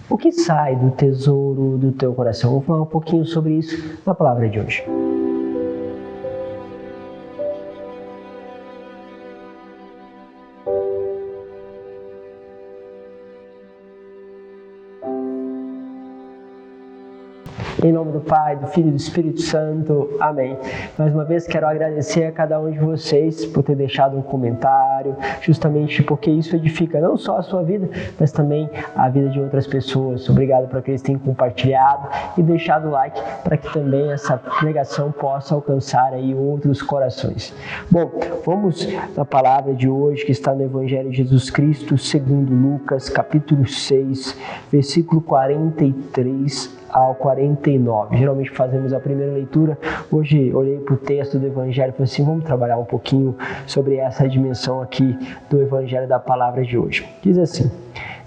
O que sai do tesouro do teu coração? Vamos falar um pouquinho sobre isso na palavra de hoje. Em nome do Pai, do Filho e do Espírito Santo. Amém. Mais uma vez quero agradecer a cada um de vocês por ter deixado um comentário, justamente porque isso edifica não só a sua vida, mas também a vida de outras pessoas. Obrigado por aqueles que têm compartilhado e deixado o like para que também essa pregação possa alcançar aí outros corações. Bom, vamos na palavra de hoje que está no Evangelho de Jesus Cristo, segundo Lucas, capítulo 6, versículo 43 ao 49. Geralmente fazemos a primeira leitura. Hoje olhei para o texto do Evangelho e falei assim, vamos trabalhar um pouquinho sobre essa dimensão aqui do Evangelho da palavra de hoje. Diz assim: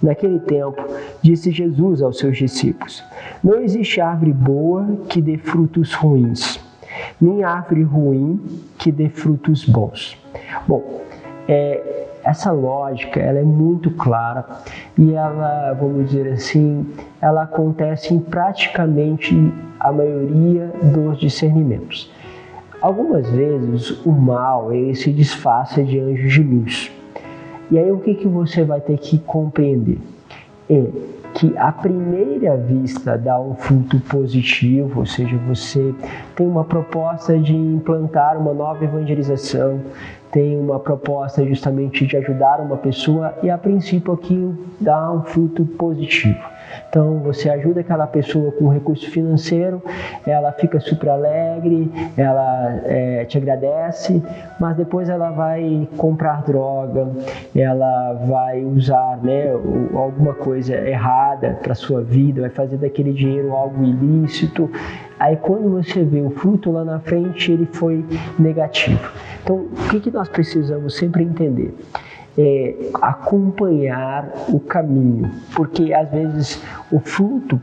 naquele tempo, disse Jesus aos seus discípulos: não existe árvore boa que dê frutos ruins, nem árvore ruim que dê frutos bons. Bom, essa lógica ela é muito clara e ela, vamos dizer assim, ela acontece em praticamente a maioria dos discernimentos. Algumas vezes o mal ele se disfarça de anjos de luz. E aí o que você vai ter que compreender? É que à primeira vista dá um fruto positivo, ou seja, você tem uma proposta de implantar uma nova evangelização, tem uma proposta justamente de ajudar uma pessoa e a princípio aquilo dá um fruto positivo. Então você ajuda aquela pessoa com recurso financeiro, ela fica super alegre, ela te agradece, mas depois ela vai comprar droga, ela vai usar alguma coisa errada para a sua vida, vai fazer daquele dinheiro algo ilícito. Aí quando você vê o fruto lá na frente, ele foi negativo. Então o que nós precisamos sempre entender? Acompanhar o caminho, porque às vezes o fruto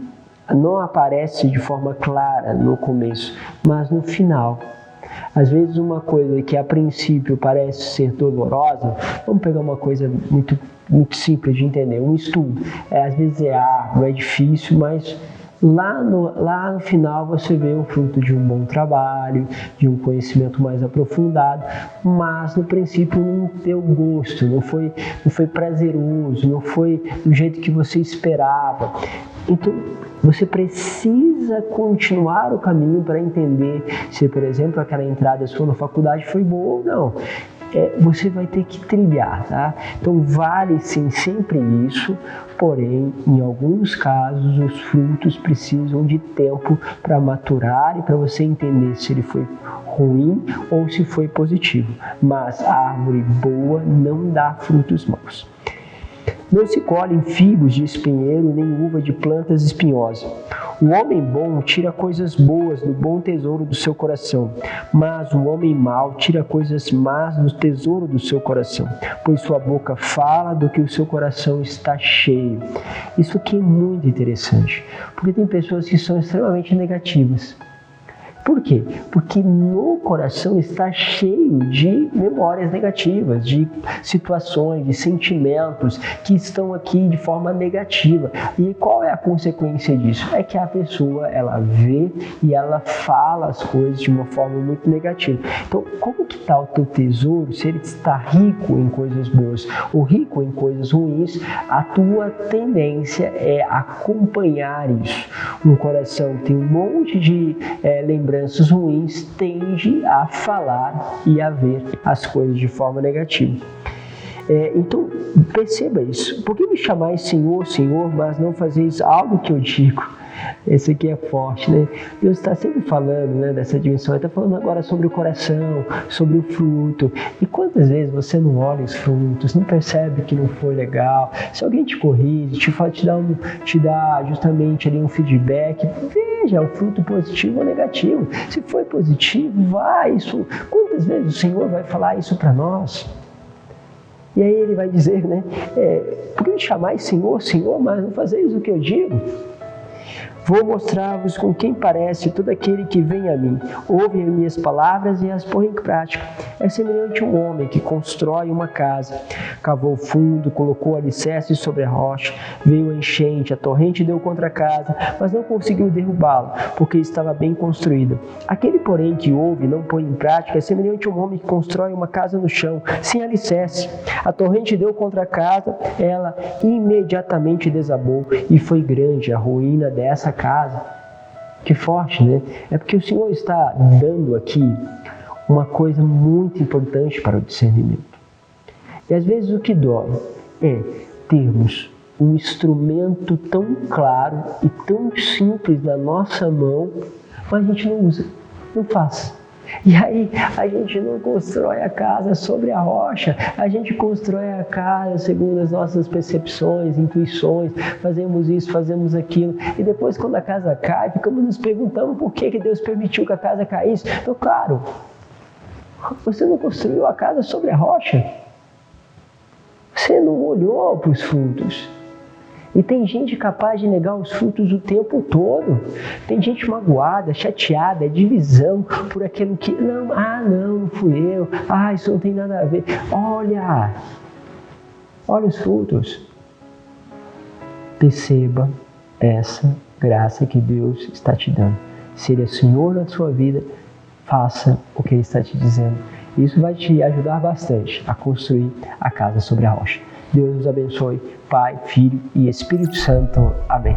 não aparece de forma clara no começo, mas no final. Às vezes uma coisa que a princípio parece ser dolorosa, vamos pegar uma coisa muito simples de entender, um estudo. Às vezes é árduo, é difícil, mas lá no final você vê o fruto de um bom trabalho, de um conhecimento mais aprofundado, mas no princípio não deu gosto, não foi prazeroso, não foi do jeito que você esperava. Então você precisa continuar o caminho para entender se, por exemplo, aquela entrada sua na faculdade foi boa ou não. Você vai ter que trilhar, tá? Então vale sim sempre isso, porém em alguns casos os frutos precisam de tempo para maturar e para você entender se ele foi ruim ou se foi positivo. Mas a árvore boa não dá frutos maus. Não se colhem figos de espinheiro, nem uva de plantas espinhosas. O homem bom tira coisas boas do bom tesouro do seu coração, mas o homem mau tira coisas más do tesouro do seu coração, pois sua boca fala do que o seu coração está cheio. Isso aqui é muito interessante, porque tem pessoas que são extremamente negativas. Por quê? Porque no coração está cheio de memórias negativas, de situações, de sentimentos que estão aqui de forma negativa. E qual é a consequência disso? É que a pessoa, ela vê e ela fala as coisas de uma forma muito negativa. Então, como que está o teu tesouro se ele está rico em coisas boas ou rico em coisas ruins? A tua tendência é acompanhar isso. Um coração tem um monte de lembranças ruins, tende a falar e a ver as coisas de forma negativa. Então, perceba isso. Por que me chamais Senhor, Senhor, mas não fazeis algo que eu digo? Esse aqui é forte, né? Deus está sempre falando, né, dessa dimensão. Ele está falando agora sobre o coração, sobre o fruto. E quantas vezes você não olha os frutos, não percebe que não foi legal? Se alguém te corrige, te dá justamente ali um feedback, veja o fruto positivo ou negativo. Se foi positivo, isso. Quantas vezes o Senhor vai falar isso para nós? E aí ele vai dizer, né? Por que me chamais Senhor, Senhor, mas não fazeis o que eu digo? Vou mostrar-vos com quem parece todo aquele que vem a mim, ouve as minhas palavras e as põe em prática. É semelhante a um homem que constrói uma casa, cavou fundo, colocou alicerces sobre a rocha, veio a enchente, a torrente deu contra a casa, mas não conseguiu derrubá-la, porque estava bem construída. Aquele, porém, que ouve e não põe em prática é semelhante a um homem que constrói uma casa no chão, sem alicerce. A torrente deu contra a casa, ela imediatamente desabou, e foi grande a ruína dessa casa. Que forte, né? É porque o Senhor está dando aqui uma coisa muito importante para o discernimento. E às vezes o que dói é termos um instrumento tão claro e tão simples na nossa mão, mas a gente não usa, não faz. E aí a gente não constrói a casa sobre a rocha, a gente constrói a casa segundo as nossas percepções, intuições, fazemos isso, fazemos aquilo, e depois quando a casa cai, ficamos nos perguntando por que Deus permitiu que a casa caísse. Então, claro, você não construiu a casa sobre a rocha, você não olhou para os frutos. E tem gente capaz de negar os frutos o tempo todo. Tem gente magoada, chateada, divisão por aquilo que... não fui eu. Isso não tem nada a ver. Olha os frutos. Perceba essa graça que Deus está te dando. Se Ele é Senhor na sua vida, faça o que Ele está te dizendo. Isso vai te ajudar bastante a construir a casa sobre a rocha. Deus nos abençoe, Pai, Filho e Espírito Santo. Amém.